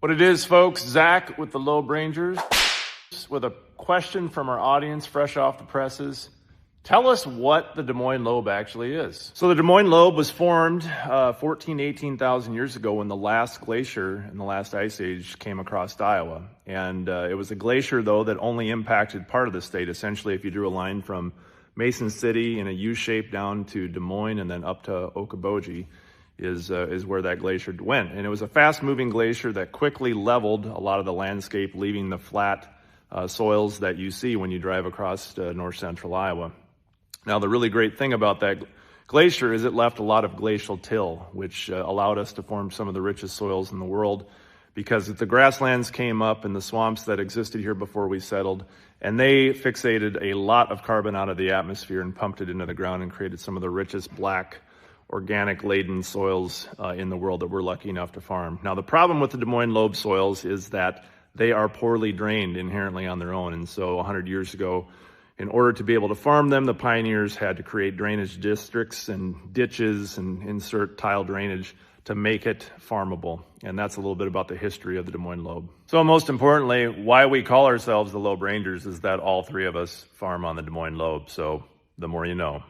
What it is, folks, Zach with the Lobe Rangers with a question from our audience fresh off the presses. Tell us what the Des Moines Lobe actually is. So the Des Moines Lobe was formed 14,000 to 18,000 years ago when the last glacier in the last ice age came across Iowa. And it was a glacier, though, that only impacted part of the state. Essentially, if you drew a line from Mason City in a U shape down to Des Moines and then up to Okoboji is where that glacier went. And it was a fast-moving glacier that quickly leveled a lot of the landscape, leaving the flat soils that you see when you drive across north central Iowa. Now, the really great thing about that glacier is it left a lot of glacial till, which allowed us to form some of the richest soils in the world, because the grasslands came up and the swamps that existed here before we settled, and they fixated a lot of carbon out of the atmosphere and pumped it into the ground and created some of the richest black, organic-laden soils in the world that we're lucky enough to farm. Now, the problem with the Des Moines Lobe soils is that they are poorly drained inherently on their own, and so 100 years ago, in order to be able to farm them, the pioneers had to create drainage districts and ditches and insert tile drainage to make it farmable. And that's a little bit about the history of the Des Moines Lobe. So most importantly, why we call ourselves the Lobe Rangers is that all three of us farm on the Des Moines Lobe. So the more you know.